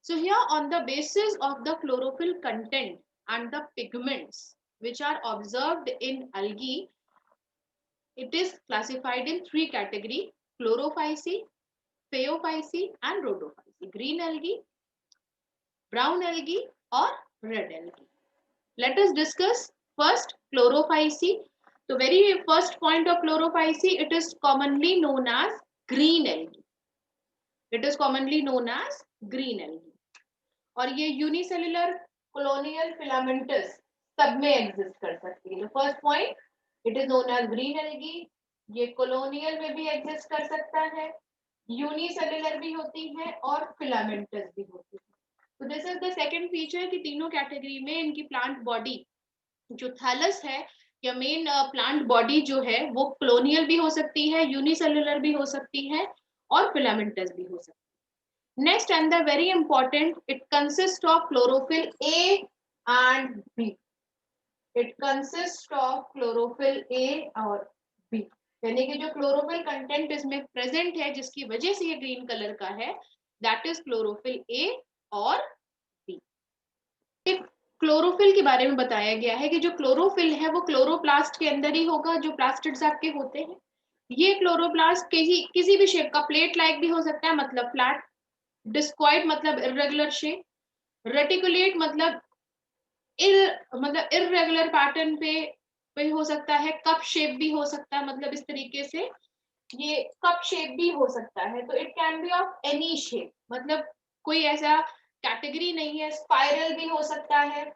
So here, on the basis of the chlorophyll content and the pigments which are observed in algae, it is classified in three categories: chlorophyce, phaeophyce and rhodophyce. Green algae, brown algae or red algae. Let us discuss first chlorophyce. So very first point of chlorophyce, it is commonly known as green algae. It is commonly known as green algae. और ये unicellular colonial filamentous सब में exist कर सकती है. First point, it is known as green algae. ये colonial में भी एग्जिस्ट कर सकता है, यूनिसेल्युलर भी होती है और फिलामेंटस भी होती है. तो this is the second feature कि तीनों कैटेगरी में इनकी प्लांट बॉडी जो थैलस है या मेन प्लांट बॉडी जो है वो कॉलोनियल भी हो सकती है, यूनिसेल्युलर भी हो सकती है और फिलामेंटस भी हो सकती है. Next, and the very important, it consists of chlorophyll A and B. It consists of chlorophyll A और B. यानी कि जो क्लोरोफिल कंटेंट इसमें प्रेजेंट है जिसकी वजह से ये ग्रीन कलर का है, दैट इज क्लोरोफिल A और B. क्लोरोफिल के बारे में बताया गया है कि जो क्लोरोफिल है वो क्लोरोप्लास्ट के अंदर ही होगा, जो प्लास्टिड्स आपके होते हैं. ये क्लोरोप्लास्ट किसी भी शेप का, प्लेट लाइक भी हो सकता है मतलब फ्लैट, डिस्क्वाइड मतलब इरेगुलर शेप, रेटिकुलेट मतलब इरेगुलर पैटर्न पे हो सकता है, कप शेप भी हो सकता है मतलब इस तरीके से ये कप शेप भी हो सकता है. तो it can be of any shape, मतलब कोई ऐसा कैटेगरी नहीं है. स्पाइरल भी हो सकता है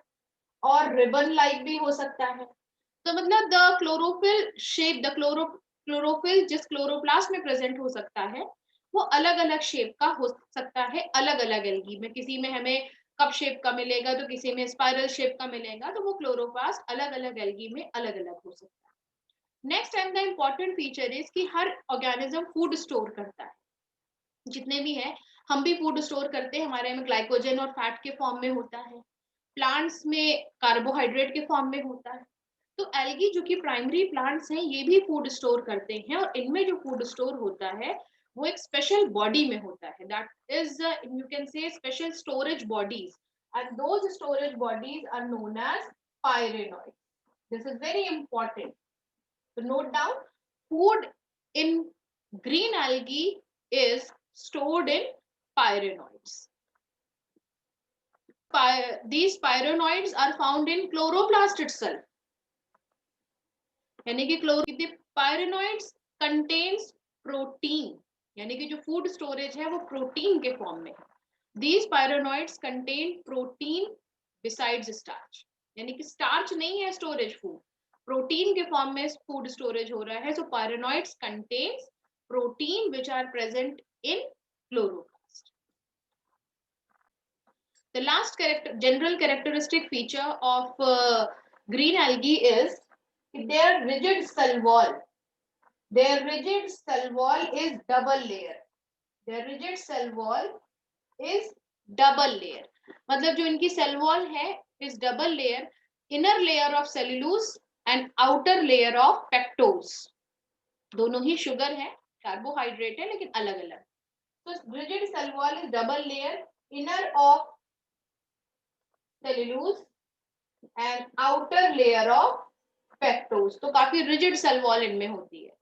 और रिबन लाइक भी हो सकता है. तो मतलब the chlorophyll shape, the chlorophyll जिस क्लोरोप्लास्ट में प्रेजेंट हो सकता है वो अलग अलग शेप का हो सकता है. अलग अलग एल्गी में किसी में हमें कप शेप का मिलेगा तो किसी में स्पाइरल शेप का मिलेगा. तो वो क्लोरोप्लास्ट अलग अलग एल्गी में अलग अलग हो सकता है. Next and the important feature is कि हर ऑर्गेनिज्म फूड स्टोर करता है. जितने भी है, हम भी फूड स्टोर करते हैं, हमारे में ग्लाइकोजन और फैट के फॉर्म में होता है, प्लांट्स में कार्बोहाइड्रेट के फॉर्म में होता है. तो एल्गी जो कि प्राइमरी प्लांट्स हैं ये भी फूड स्टोर करते हैं और इनमें जो फूड स्टोर होता है वो एक स्पेशल बॉडी में होता है. That is you can say special storage bodies and those storage bodies are known as pyrenoid. This is very important to note down. Food in green algae is stored in pyrenoids. These pyrenoids are found in chloroplast itself. यानी कि pyrenoids contains protein, यानी कि जो food storage है वो protein के form में है. These pyrenoids contain protein besides starch. यानी कि स्टार्च नहीं है स्टोरेज, फूड प्रोटीन के फॉर्म में फूड स्टोरेज हो रहा है. So pyrenoids contains protein which are present in chloroplast. The last general characteristic feature of green algae is their rigid cell wall. Their rigid cell wall is double layer. Their rigid cell wall is double layer. मतलब जो इनकी cell wall है is double layer, inner layer of cellulose and outer layer of pectose. दोनों ही sugar है, carbohydrate है लेकिन अलग अलग. तो rigid cell wall is double layer, inner of cellulose and outer layer of pectose. तो काफी रिजिड सेल वॉल इनमें होती है.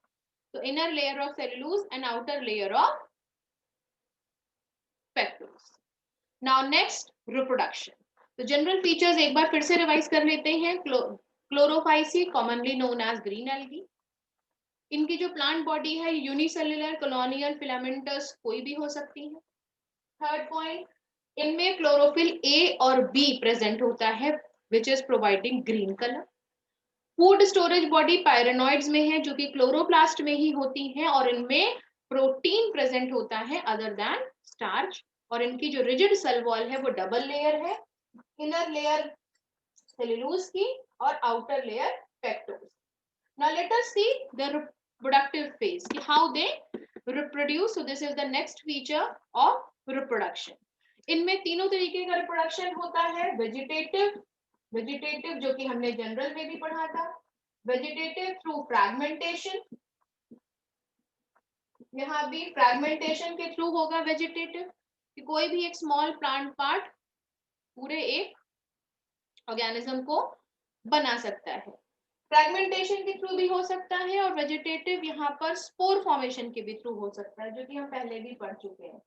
तो inner layer of cellulose and outer layer of pectose. Now next, reproduction. तो जनरल फीचर्स एक बार फिर से रिवाइज कर लेते हैं. Chlorophyceae commonly known as green algae. इनकी जो प्लांट बॉडी है यूनिसेल्युलर, कॉलोनियल, फिलामेंटस कोई भी हो सकती है. थर्ड पॉइंट, इनमें क्लोरोफिल ए और बी प्रेजेंट होता है which is providing green colour. Food storage body pyrenoids में है जो कि क्लोरोप्लास्ट में ही होती है और इनमें प्रोटीन प्रेजेंट होता है अदर देन स्टार्च. और इनकी जो रिजिड सेल वॉल है वो डबल लेयर है, इनर लेयर सेल्यूलोज की और outer layer pectose. Now let us see the reproductive phase, how they reproduce. So this is the next feature of reproduction. इनमें तीनों तरीके का रिप्रोडक्शन होता है. वेजिटेटिव जो कि हमने जनरल में भी पढ़ा था, वेजिटेटिव थ्रू फ्रैगमेंटेशन, यहाँ भी फ्रैगमेंटेशन के थ्रू होगा वेजिटेटिव. कि कोई भी एक स्मॉल प्लांट पार्ट पूरे एक ऑर्गेनिज्म को बना सकता है। फ्रैगमेंटेशन के थ्रू भी हो सकता है और वेजिटेटिव यहाँ पर स्पोर फॉर्मेशन के भी थ्रू हो सकता है, जो कि हम पहले भी पढ़ चुके हैं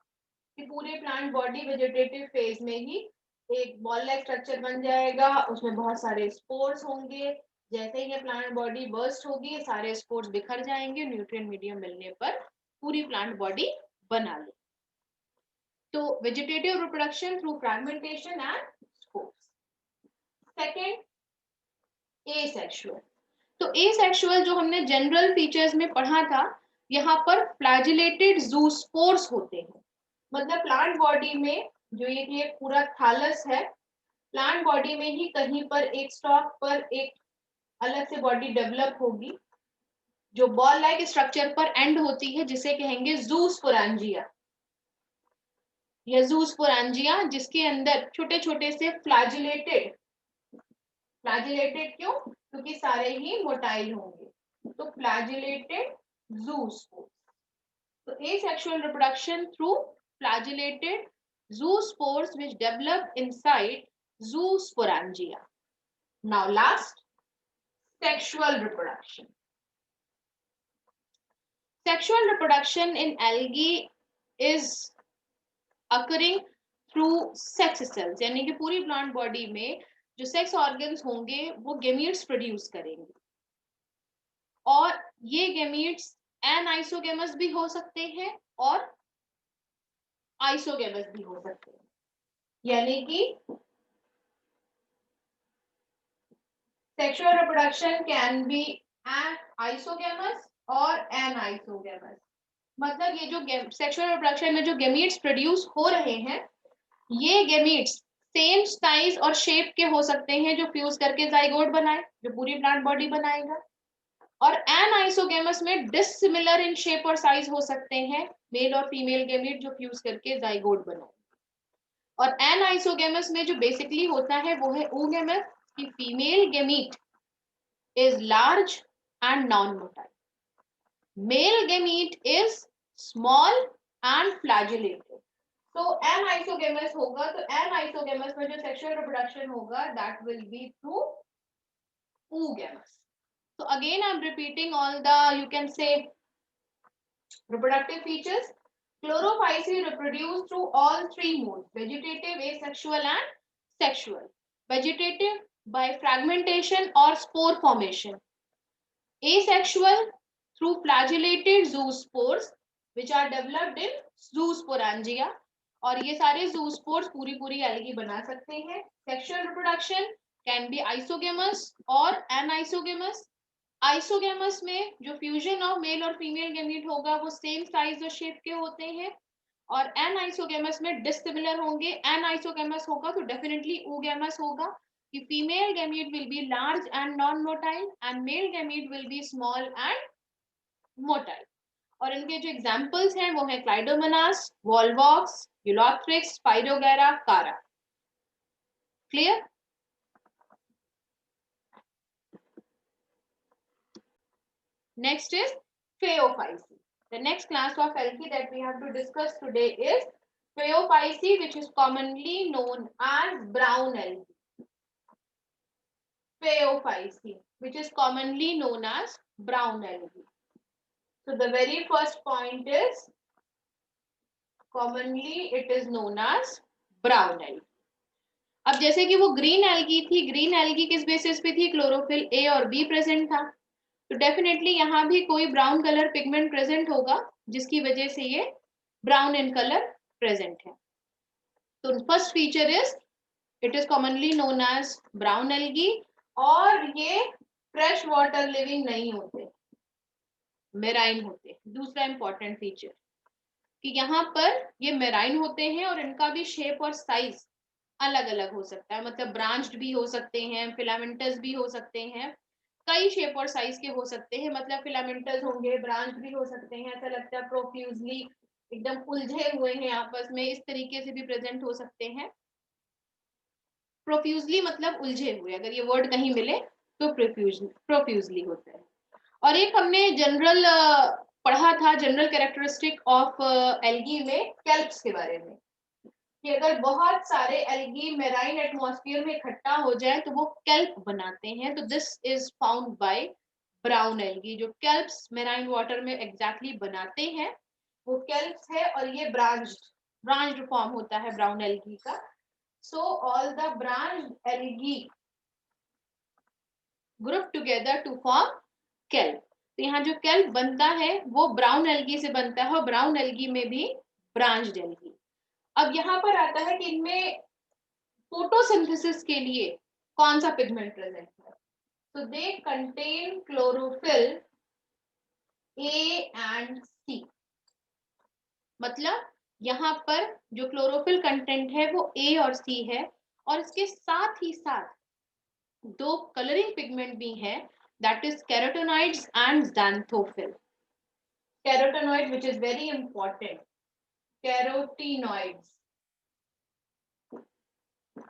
कि पूरे प्लांट बॉडी वेजिटेटिव फेज में ही एक बॉल लाइक स्ट्रक्चर बन जाएगा, उसमें बहुत सारे स्पोर्स होंगे। जैसे ही ये प्लांट बॉडी बर्स्ट होगी, सारे स्पोर्स बिखर जाएंगे, न्यूट्रिएंट मीडियम मिलने पर पूरी प्लांट बॉडी बना ले। तो vegetative reproduction through fragmentation and spores. Second, asexual. तो एसेक्सुअल जो हमने जनरल फीचर्स में पढ़ा था, यहाँ पर फ्लैजिलेटेड ज़ूस्पोर्स होते हैं। मतलब प्लांट बॉडी में जो ये पूरा थालस है, प्लांट बॉडी में ही कहीं पर एक स्टॉक पर एक अलग से बॉडी डेवलप होगी जो बॉल लाइक स्ट्रक्चर पर एंड होती है, जिसे कहेंगे ज़ूस्पोरेंजिया या ज़ूस्पोरेंजिया, जिसके अंदर छोटे छोटे से फ्लैजिलेटेड क्यों? क्योंकि सारे ही मोटाइल होंगे, तो फ्लैजिलेटेड ज़ूस्पोर्स। तो asexual reproduction through flagellated zoospores which develop inside zoosporangia. Now last, sexual reproduction. Sexual reproduction in algae is occurring through sex cells, यानी कि पूरी प्लांट बॉडी में जो सेक्स ऑर्गन्स होंगे वो गेमीट्स प्रोड्यूस करेंगे, और ये गेमीट्स एनाइसोगेमस भी हो सकते हैं और आइसोगेमस भी हो सकते हैं। यानी कि sexual reproduction can be isogamous और एनाइसोगेमस। मतलब ये जो सेक्सुअल रिप्रोडक्शन में जो गेमीट्स प्रोड्यूस हो रहे हैं, ये गेमीट्स सेम साइज और शेप के हो सकते हैं जो फ्यूज करके जाइगोट बनाए, जो पूरी प्लांट बॉडी बनाएगा। और एनाइसोगेमस में डिसिमिलर इन शेप और साइज हो सकते हैं, मेल और फीमेल गेमीट जो फ्यूज करके जाइगोट बनाए। और एनाइसोगेमस में जो बेसिकली होता है वो है oogamous, कि female gamete is large and non-motile. Male gamete is small and flagellated. So anisogamous होगा, तो anisogamous में जो sexual reproduction होगा that will be through oogamous. So again I'm repeating all the, you can say, reproductive features. Chlorophyceae reproduce through all three modes: vegetative, asexual and sexual. Vegetative by fragmentation or spore formation. Asexual through flagellated zoospores which are developed in zoosporangia, और ये सारे zoospores पूरी algae बना सकते हैं. Sexual reproduction can be isogamous or anisogamous. Isogamous में जो fusion of male और फीमेल गेमीट होगा वो सेम साइज और शेप के होते हैं, और एनाइसोगेमस में डिसिमिलर होंगे. एनाइसोगेमस होगा तो डेफिनेटली oogamous होगा, कि female gamete will be large and non motile and male gamete will be small and motile. और इनके जो एग्जांपल्स हैं वो है क्लाइडोमोनास, वॉलवॉक्स, यूलोथ्रिक्स, स्पाइरोगैरा, कारा. Clear? Next is Phaeophyceae. The next class of algae that we have to discuss today is Phaeophyceae, which is commonly known as brown algae. Phaeophyceae, which is commonly known as brown algae. So the very first point is commonly it is known as brown algae. अब जैसे कि वो green algae थी, green algae किस basis पे थी? Chlorophyll A और B present था, तो डेफिनेटली यहाँ भी कोई ब्राउन कलर पिगमेंट प्रेजेंट होगा जिसकी वजह से ये ब्राउन इन कलर प्रेजेंट है. तो first feature is it is commonly known as brown algae, और ये फ्रेश वाटर लिविंग नहीं होते, मेराइन होते. दूसरा इंपॉर्टेंट फीचर कि यहाँ पर ये मेराइन होते हैं और इनका भी शेप और साइज अलग अलग हो सकता है. मतलब ब्रांच्ड भी हो सकते हैं, फिलामेंटस भी हो सकते हैं, कई शेप और साइज के हो सकते हैं. मतलब फिलामेंटस होंगे, ब्रांच भी हो सकते हैं, ऐसा लगता है प्रोफ्यूजली एकदम उलझे हुए हैं आपस में, इस तरीके से भी प्रेजेंट हो सकते हैं. प्रोफ्यूजली मतलब उलझे हुए, अगर ये वर्ड कहीं मिले तो प्रोफ्यूजली होता है. और एक हमने जनरल पढ़ा था, जनरल कैरेक्टरिस्टिक ऑफ एल्गी में केल्प्स के बारे में. कि अगर बहुत सारे एल्गी मेराइन एटमॉस्फेयर में इकट्ठा हो जाए तो वो केल्प बनाते हैं। तो this is found by brown algae. जो केल्प्स मेराइन वाटर में एग्जैक्टली बनाते हैं वो केल्प्स है, और ये ब्रांच्ड फॉर्म होता है ब्राउन एल्गी का। So all the branched algae group together to form kelp. तो यहाँ जो केल्प बनता है वो ब्राउन एल्गी से बनता है, और ब्राउन एल्गी में भी ब्रांच्ड एल्गी। अब यहाँ पर आता है कि इनमें फोटोसिंथेसिस के लिए कौन सा पिगमेंट प्रेजेंट है। तो they contain chlorophyll A and C. मतलब यहाँ पर जो क्लोरोफिल कंटेंट है वो ए और सी है, और इसके साथ ही साथ दो कलरिंग पिगमेंट भी हैं, that is carotenoids and xanthophyll। Carotenoid which is very important, carotenoids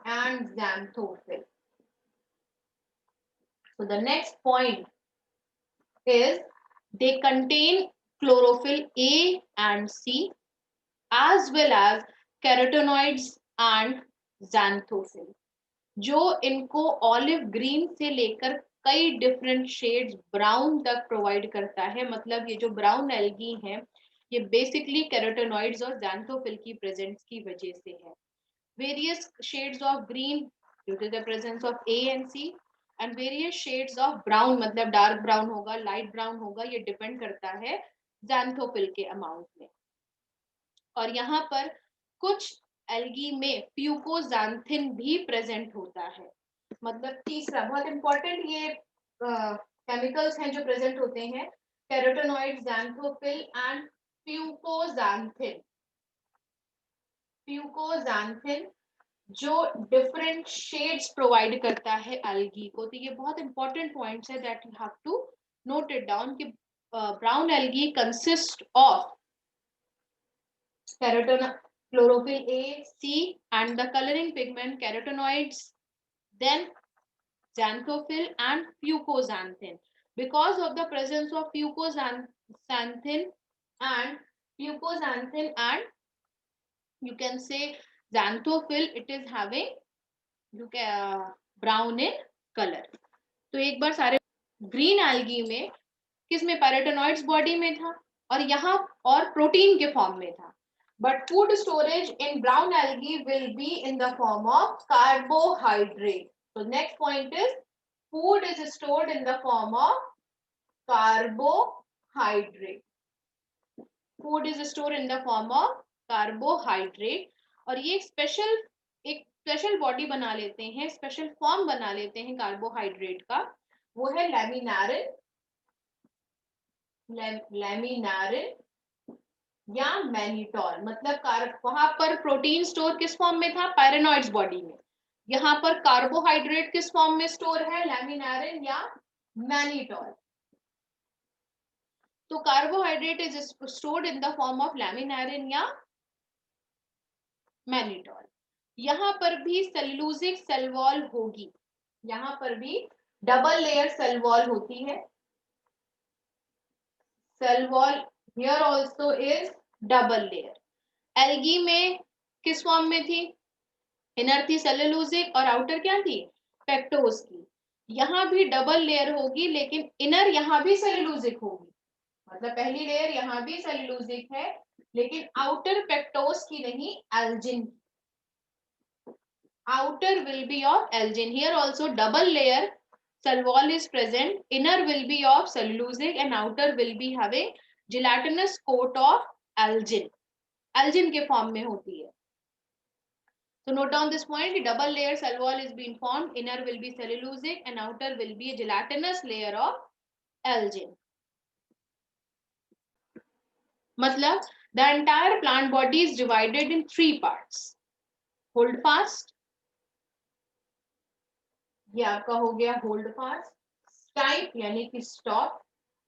and xanthophyll. So the next point is they contain chlorophyll A and C as well as carotenoids and xanthophyll, जो इनको olive green से लेकर कई different shades brown तक provide करता है। मतलब ये जो ब्राउन एल्गी हैं ये बेसिकली कैरोटेनॉइड्स और xanthophyll की प्रेजेंस की वजह से है। Various shades of green due to the presence of A and C, and various shades of brown, मतलब डार्क ब्राउन होगा, लाइट ब्राउन होगा, ये डिपेंड करता है xanthophyll के अमाउंट में। और यहाँ पर कुछ एल्गी में प्यूकोजांथिन भी प्रेजेंट होता है। मतलब तीसरा बहुत इंपॉर्टेंट ये केमिकल्स हैं जो प्रेजेंट होते हैं, कैरोटेनॉइड, xanthophyll एंड प्यूकोजांथिन। प्यूकोजांथिन जो डिफरेंट शेड्स प्रोवाइड करता है एल्गी को। तो ये बहुत इंपॉर्टेंट पॉइंट्स है that you have to note it down कि brown algae consist of chlorophyll A, C and the coloring pigment carotenoids, then xanthophyll and fucoxanthin. Because of the presence of fucoxanthin and you can say xanthophyll, it is having brown in colour. तो एक बार सारे green algae में किसमें पैराटोनॉइड्स body में था, और यहाँ और प्रोटीन के फॉर्म में था। But food storage in brown algae will be in the form of carbohydrate. तो next point is food is stored in the form of carbohydrate. Food is stored in the form of carbohydrate. और ये एक special body बना लेते हैं, special form बना लेते हैं कार्बोहाइड्रेट का, वो है लैमिनारिन या मैनिटॉल। मतलब वहां पर प्रोटीन स्टोर किस फॉर्म में था, पायरेनॉइड्स बॉडी में। यहाँ पर कार्बोहाइड्रेट किस फॉर्म में स्टोर है, लैमिनारिन या मैनिटॉल। तो carbohydrate is stored in the form of laminarin या मैनिटॉल। यहाँ पर भी सेल्यूलोजिक सेल वॉल होगी, यहाँ पर भी डबल लेयर सेल वॉल होती है। Cell wall here also is double layer. Algae में किस फॉर्म में थी, इनर थी सेल्यूलोजिक और आउटर क्या थी, पेक्टोज की। यहाँ भी डबल लेयर होगी, लेकिन इनर यहाँ भी सेल्यूलोजिक होगी। मतलब पहली लेयर यहाँ भी सेल्यूलोजिक है, लेकिन आउटर पेक्टोज की नहीं, Elgin. outer will be of algin. Here also double layer cell wall is present. Inner will be of cellulosic and outer will be having gelatinous coat of algin. Algin के form में होती है। So note down this point, the double layer cell wall is being formed. Inner will be cellulosic and outer will be a gelatinous layer of algin. मतलब the entire plant body is divided in three parts. Hold fast. ये आपका हो गया hold fast, stipe यानी कि stop,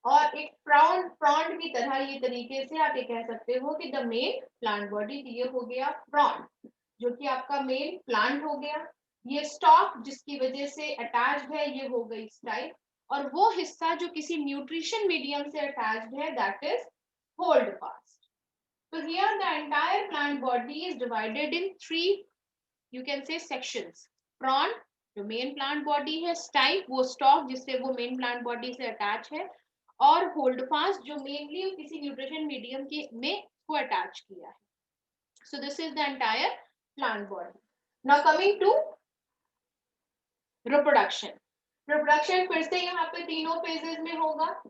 और एक front की तरह ये तरीके से आप ये कह सकते हो कि द मेन प्लांट बॉडी। ये हो गया फ्रॉन्ट जो कि आपका मेन प्लांट हो गया। ये स्टॉक जिसकी वजह से अटैच्ड है ये हो गई स्टाइप, और वो हिस्सा जो किसी न्यूट्रिशन मीडियम से अटैच्ड है that is hold fast. So here the entire plant body is divided in three, you can say, sections. Frond जो मेन प्लांट बॉडी है, स्टाइक वो स्टॉक जिससे वो मेन प्लांट बॉडी से अटैच है, और होल्ड फास्ट जो मेनली किसी न्यूट्रिशन मीडियम के में को अटैच किया है. So this is the entire plant body. Now coming to reproduction. Reproduction फिर से यहाँ पे तीनों phases में होगा.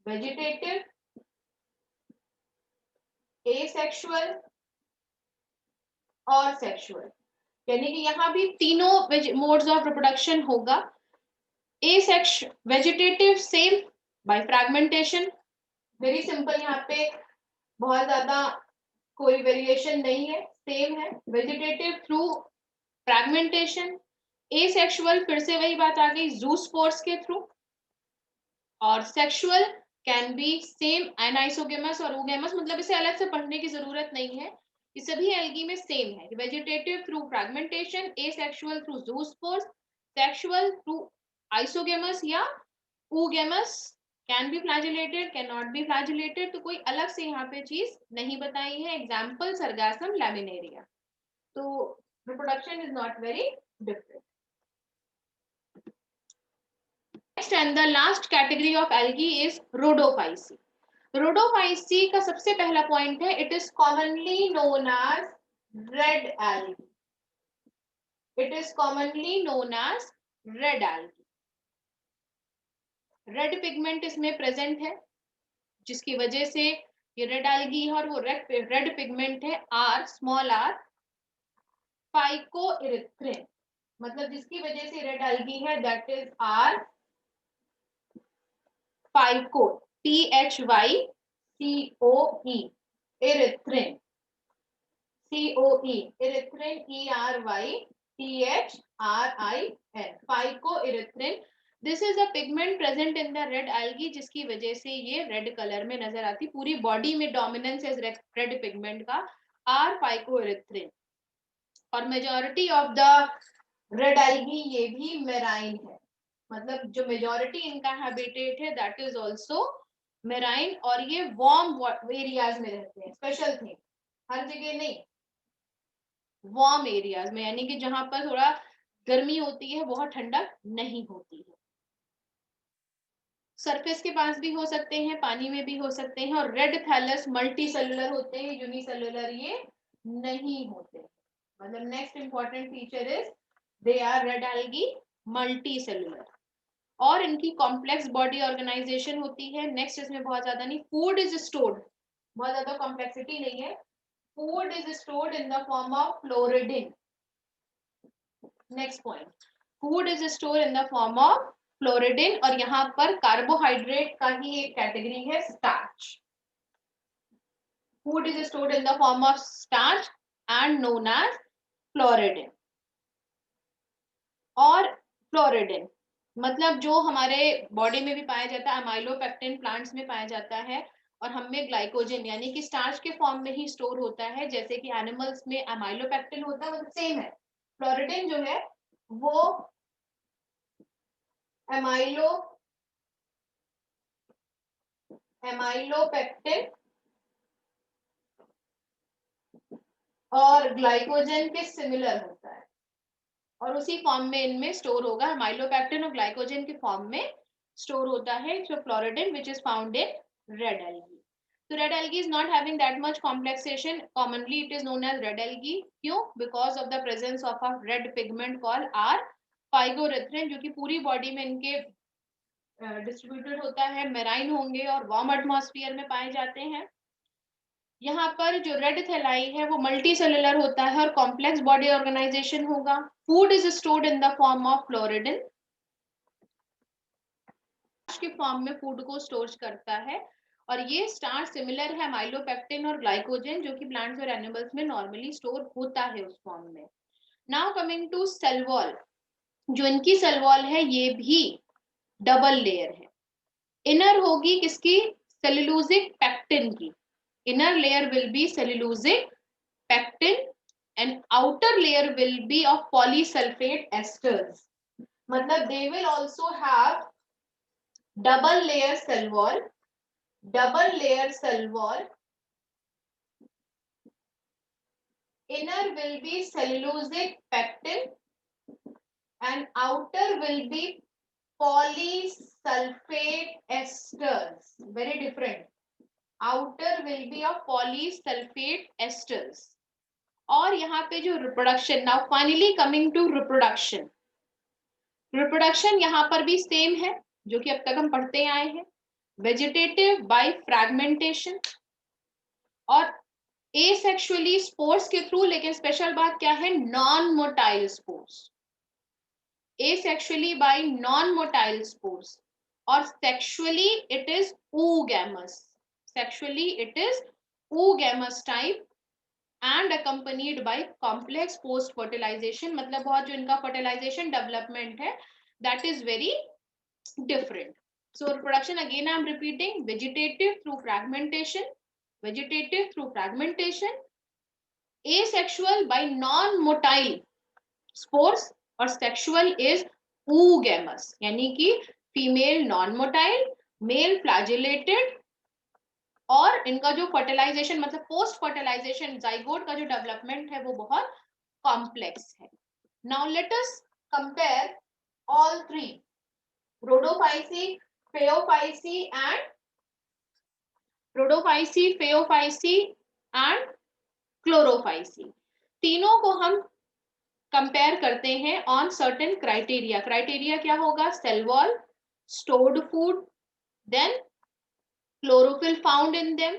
Vegetative, asexual और sexual. यानी कि यहाँ भी तीनों मोड्स ऑफ रिप्रोडक्शन होगा. Asexual, vegetative same by fragmentation. Very simple, यहाँ पे बहुत ज्यादा कोई वेरिएशन नहीं है, सेम है. Vegetative through fragmentation. एसेक्सुअल फिर से वही बात आ गई, जूस्पोर्स के थ्रू. और sexual can be same anisogamous और ओगेमस, मतलब इसे अलग से पढ़ने की जरूरत नहीं है, ये सभी एल्गी में सेम है. Vegetative through fragmentation, asexual through zoospores, sexual through isogamous या oogemus. Can be flagellated, can not be flagellated, तो कोई अलग से यहाँ पे चीज नहीं बताई है. Example sargassum laminaria. तो reproduction is not very different. Next and the last category of algae is rhodophyceae. Rhodophyceae का सबसे पहला पॉइंट है, it is commonly known as red algae. It is commonly known as red algae. Red pigment इसमें present है, जिसकी वजह से ये रेड एल्गी है. और वो रेड पिगमेंट है आर, स्मॉल आर, फाइकोइरिथ्रिन. मतलब जिसकी वजह से रेड एल्गी है, that is R phyco, THYCOE, erythrin, COE, erythrin, ERYTHRIN, phycoerythrin. This is a pigment present in the red algae, जिसकी वजह से ये रेड कलर में नजर आती. पूरी बॉडी में डोमिनेंस है रेड पिगमेंट का, आर फाइकोइरिथ्रिन. और majority of the red algae ये भी मेराइन है, मतलब जो मेजॉरिटी इनका हैबिटेट है दैट इज आल्सो मेराइन. और ये वार्म एरियाज में रहते हैं. स्पेशल थिंग, हर जगह नहीं, वार्म एरियाज में, यानी कि जहां पर थोड़ा गर्मी होती है, बहुत ठंडक नहीं होती है. सरफेस के पास भी हो सकते हैं, पानी में भी हो सकते हैं. और रेड थैलस मल्टी सेलुलर होते हैं, यूनिसेलुलर ये नहीं होते. मतलब next important feature is they are red algae multicellular. और इनकी कॉम्प्लेक्स बॉडी ऑर्गेनाइजेशन होती है. नेक्स्ट इसमें बहुत ज्यादा नहीं, फूड इज स्टोर्ड, बहुत ज्यादा कॉम्प्लेक्सिटी नहीं है. Food is stored in the form of floridean. Next point, food is stored in the form of floridean. और यहाँ पर कार्बोहाइड्रेट का ही एक कैटेगरी है, starch. Food is stored in the form of starch and known as floridean. और floridean मतलब जो हमारे बॉडी में भी पाया जाता है, अमाइलोपेक्टिन प्लांट्स में पाया जाता है. और हमें ग्लाइकोजन यानी कि स्टार्च के फॉर्म में ही स्टोर होता है, जैसे कि एनिमल्स में अमाइलोपेक्टिन होता है, वो सेम है. फ्लोरिडिन जो है वो एमाइलोपेक्टिन और ग्लाइकोजन के सिमिलर होता है, और उसी फॉर्म में इनमें स्टोर होगा. अमाइलोपेक्टिन और ग्लाइकोजन के फॉर्म में स्टोर होता है जो फ्लोरिडिन, which is found in red algae. So red algae is not having that much complexation. Commonly it is known as red algae. क्यों? Because of the presence of a red pigment called R phygoerythrin, जो कि पूरी body में इनके distributed होता है. Marine होंगे और वार्म एटमॉस्फेयर में पाए जाते हैं. यहाँ पर जो रेड थैलाई है वो मल्टी सेलुलर होता है और कॉम्प्लेक्स बॉडी ऑर्गेनाइजेशन होगा. Food is stored in the form of floridean, के फॉर्म में फूड को स्टोर करता है. और ये स्टार्च सिमिलर है अमाइलोपेक्टिन और ग्लाइकोजन, जो कि प्लांट्स और एनिमल्स में नॉर्मली स्टोर होता है उस फॉर्म में. Now coming to cell wall, जो इनकी सेल वॉल है ये भी डबल लेयर है. इनर होगी किसकी? सेल्यूलोजिक पेक्टिन की. Inner layer will be cellulosic pectin and outer layer will be of polysulfate esters. मतलब they will also have double layer cell wall inner will be cellulosic pectin and outer will be polysulfate esters. Very different. Outer will be of polysulfate esters. और यहाँ पे जो reproduction, now finally coming to reproduction, reproduction यहाँ पर भी same है जो कि अब तक हम पढ़ते आए हैं, वेजिटेटिव बाय फ्रैगमेंटेशन और एसेक्सुअली स्पोर्स के थ्रू, लेकिन स्पेशल बात क्या है, non motile spores, asexually by non motile spores, और sexually it is oogamous, sexually it is oogamous type and accompanied by complex post fertilization, मतलब बहुत जो इनका फर्टिलाइजेशन डेवलपमेंट है that is very different. So reproduction, again I am repeating, vegetative through fragmentation, vegetative through fragmentation, asexual by non-motile spores और sexual is oogamous, यानी कि female non motile, male flagellated, और इनका जो फर्टिलाइजेशन मतलब post fertilisation zygote का जो development है वो बहुत कॉम्प्लेक्स है. Now let us compare all three, Rhodophysi, Phaeophysi and Rhodophysi, Phaeophysi and Chlorophysi. तीनों को हम कंपेयर करते हैं ऑन सर्टेन क्राइटेरिया. क्राइटेरिया क्या होगा, cell wall, stored food, then chlorophyll found in them.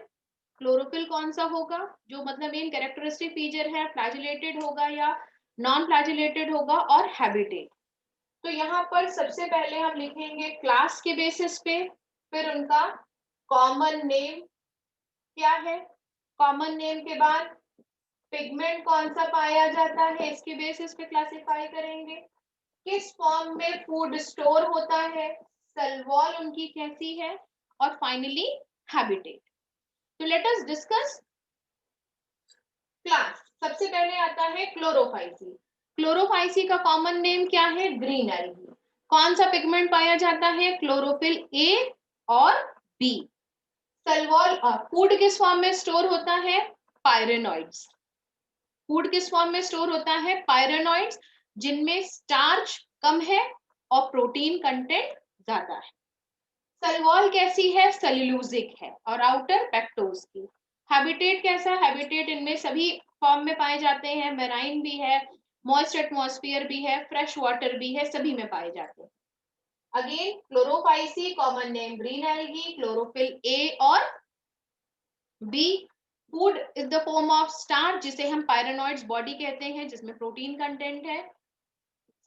Chlorophyll कौन सा होगा, जो मतलब मेन कैरेक्टरिस्टिक फीचर है, फ्लैजिलेटेड होगा या नॉन फ्लैजिलेटेड होगा, और हैबिटेट. तो यहाँ पर सबसे पहले हम लिखेंगे क्लास के बेसिस पे, फिर उनका कॉमन नेम क्या है, कॉमन नेम के बाद पिगमेंट कौन सा पाया जाता है इसके बेसिस पे क्लासिफाई करेंगे, किस फॉर्म में फूड स्टोर होता है, सेल वॉल उनकी कैसी है, और फाइनली हैबिटेट. तो लेट अस डिस्कस क्लास. सबसे पहले आता है क्लोरोफाइसी. क्लोरोफाइसी का कॉमन नेम क्या है, ग्रीन एल्गी. कौन सा पिगमेंट पाया जाता है, क्लोरोफिल ए और बी. सेल वॉल, फूड किस फॉर्म में स्टोर होता है, पायरेनॉइड्स. फूड किस फॉर्म में स्टोर होता है, पायरेनॉइड्स, जिनमें स्टार्च कम है और प्रोटीन कंटेंट ज्यादा है. सेल वॉल कैसी है, सेल्यूलोजिक है, और आउटर पेक्टोज की. हैबिटेट कैसा, हैबिटेट इनमें सभी फॉर्म में पाए जाते हैं, मेराइन भी है, मॉइस्ट एटमॉस्फेयर भी है, फ्रेश वाटर भी है, सभी में पाए जाते हैं. Again chlorophyceae, common name green algae, chlorophyll A और B. Food is the form of starch जिसे हम पायरेनॉइड्स बॉडी कहते हैं, जिसमें प्रोटीन कंटेंट है.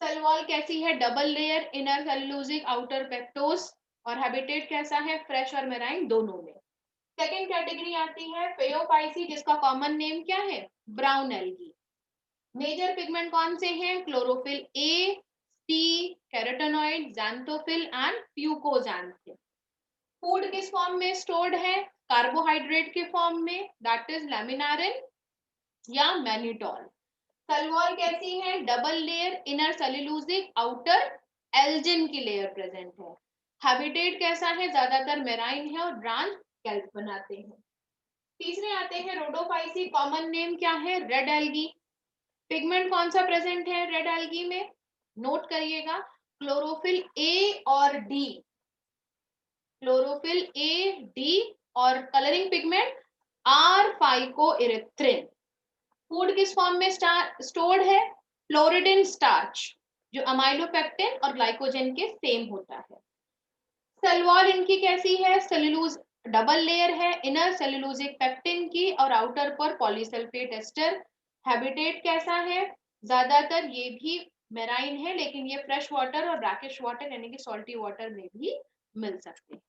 सेल वॉल कैसी है, double layer, inner cellulosic, outer pectose, और हैबिटेट कैसा है, फ्रेश और मेराइन दोनों में. सेकेंड कैटेगरी आती है फेओफाइसी, जिसका कॉमन नेम क्या है, ब्राउन एल्गी. मेजर पिगमेंट कौन से हैं, chlorophyll A, C, carotenoid, xanthophyll and fucoxanthin. Food किस फॉर्म में स्टोर्ड है, कार्बोहाइड्रेट के फॉर्म में, दैट इज लैमिनारिन या मैनिटॉल. सेल वॉल कैसी है, double layer, inner cellulosic, outer algin की लेयर प्रेजेंट है. हैबिटेट कैसा है, ज्यादातर मेराइन है और ब्रांच कैल्प बनाते हैं. तीसरे आते हैं रोडोफाइसी, कॉमन नेम क्या है, रेड एल्गी. पिगमेंट कौन सा प्रेजेंट है रेड एल्गी में, नोट करिएगा, क्लोरोफिल ए और डी, क्लोरोफिल ए डी, और कलरिंग पिगमेंट आर फाइकोइरिथ्रिन. फूड किस फॉर्म में स्टोर्ड है, फ्लोरिडिन स्टार्च, जो अमाइलोपेक्टिन और ग्लाइकोजन के सेम होता है. सेल वॉल इनकी कैसी है, सेल्यूलोज डबल लेयर है, इनर सेल्यूलोजिक पेक्टिन की और आउटर पर पॉलीसल्फेट एस्टर. हैबिटेट कैसा है, ज्यादातर ये भी मेराइन है, लेकिन ये फ्रेश वाटर और ब्रैकिश वाटर यानी कि सॉल्टी वाटर में भी मिल सकते हैं.